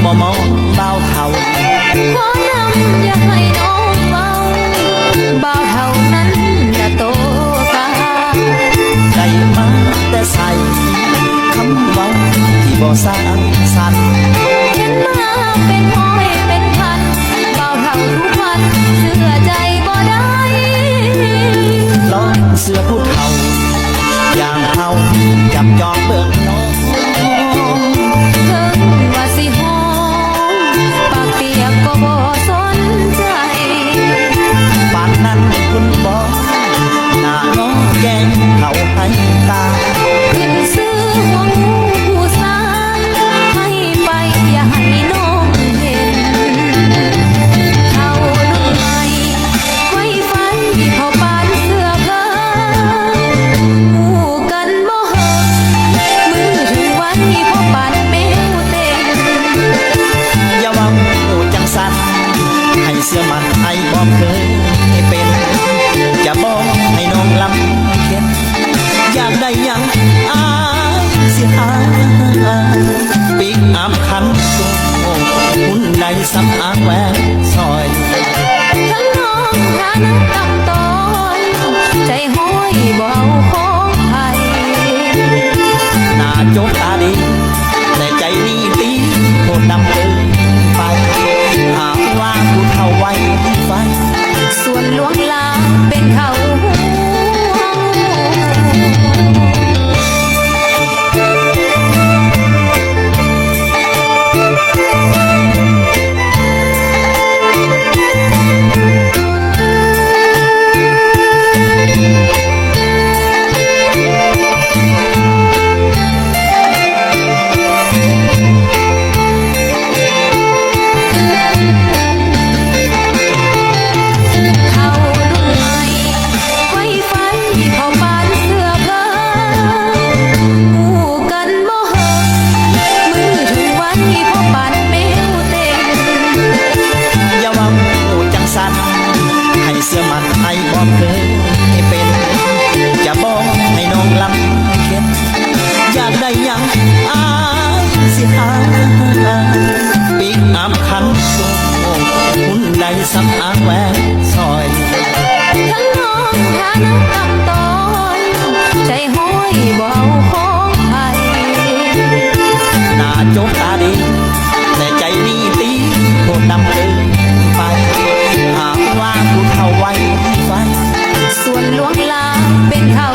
บ่มองเบาเท่าขอนำอย่าให้น้องเบาเบาเท่านั้นอย่าโตกาได้มาแต่ใส่คำเว้าที่บ่สร้างสรรค์เห็นมาเป็นห้อยเป็นพันเบาเท่าทุกวันเชื่อใจบ่ได้ลองเสื้อผู้เฒ่าอย่างเฮาจับจองเบิ่งน้องถึงว่าสิหอมปากเปียกก็บ่สนใจปานนั้นคุณบอกหน้าน้องแกงเขาให้ตาขึ้นซื้อหัวงูผู้สางให้ไปอย่าให้น้องเห็นเขาลุ่นใหม่ไว้ไฟเขาปานเสื้อผ้าหูกันบ่เหอะมือถึงวันพอปานแมวเต้นอย่าว่าหูจังสันให้เสื้อมันให้บอกเคยเป็นจะบอกให้น้องลำเข็นอยากได้ยังอายสิหาปิกอัพคันโซ่หุ่นใดสำอางแหวนซอยทั้งน้องหาน้ำตำตอนใจห้อยบ่เอาของไทยหน้าโจกตาดีแต่ใจนี่ตีโคตรดำเกินไปหากว่าผู้เฒ่าไว้ไฟส่วนลวงลาเป็นเขาให้เสื้อมันให้บอกเคยเป็นจะบอกให้น้องลำเข็นอยากได้ยังอายสิหาปิกอัพคันโซ่หุ่นใดสำอางแหวนซอยทั้งน้องหาน้ำตำตอนใจห้อยบ่เอาของไทยหน้าโจกตาดีแต่ใจนี่ตีโคตรดำเกินไปหากว่าผู้เฒ่าไว้ไฟส่วนลวงลาเป็นเขา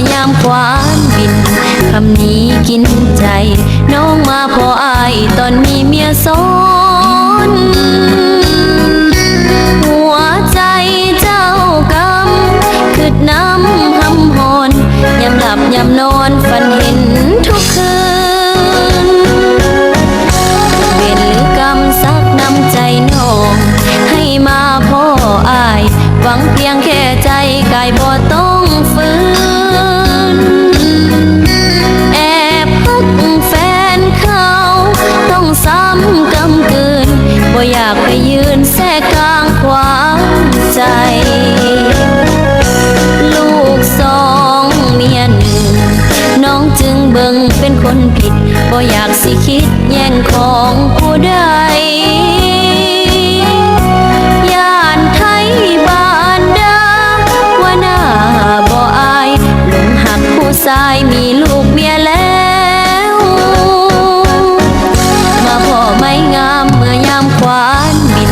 อยามควานบินคำนี้กินใจ น้องมาพออายตอนมีเมียซ้อน หัวใจเจ้ากำคืดน้ำหำหอนยามหลับยามนอนฝันเห็นทุกคืนเวรหรือกรรมสักน้ำใจน้องให้มาพ่ออายหวังเพียงแค่ใจกายบ่ต้องฝืนแอบพักแฟนเขาต้องซ้ำกำกืนบ่อยากไปยืนแทรกกลางความใจ ลูกสองเมียหนึ่งน้องจึงเบิ่งเป็นคนผิดบ่อยากสิคิดแย่งของผู้ใดย่านไทยบ้านดาว่าหน้าบ่อายหลงหักผู้ชายมีลูกเมียแล้วมาพ่อไม่งามเมื่อยามควานบิน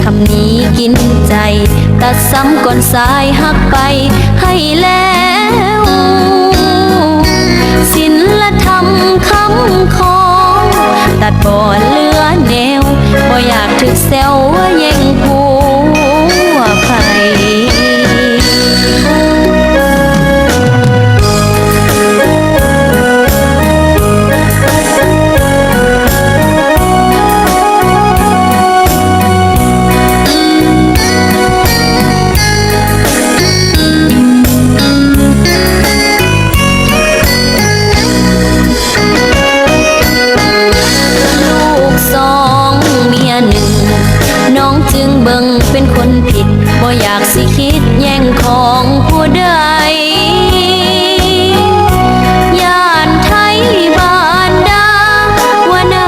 คำนี้กินใจตัดซ้ำก่อนสายหักไปให้แล้วศิลธรรมคำของตัดบ่เหลือแนวบ่อยากถึกแซวว่าแย่งผัวไผ ลูกสองเมียหนึ่งน้องจึงเบิ่งเป็นคนผิดบ่อยากสิคิดแย่งของผู้ใดย่านไทยบ้านดาว่าหน้า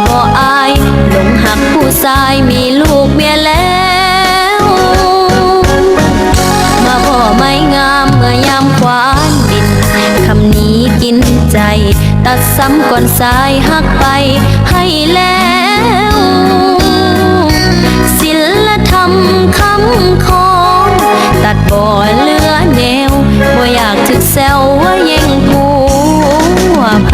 บ่อายหลงหักผู้ชายมีลูกเมียแล้วมาพ่อไม่งามเมื่อยามควานบินคำนี้กินใจตัดซ้ำก่อนสายหักไปให้แล้วศิลธรรมคำของตัดบ่เหลือแนวบ่อยากถึกแซวว่าแย่งผัวไผ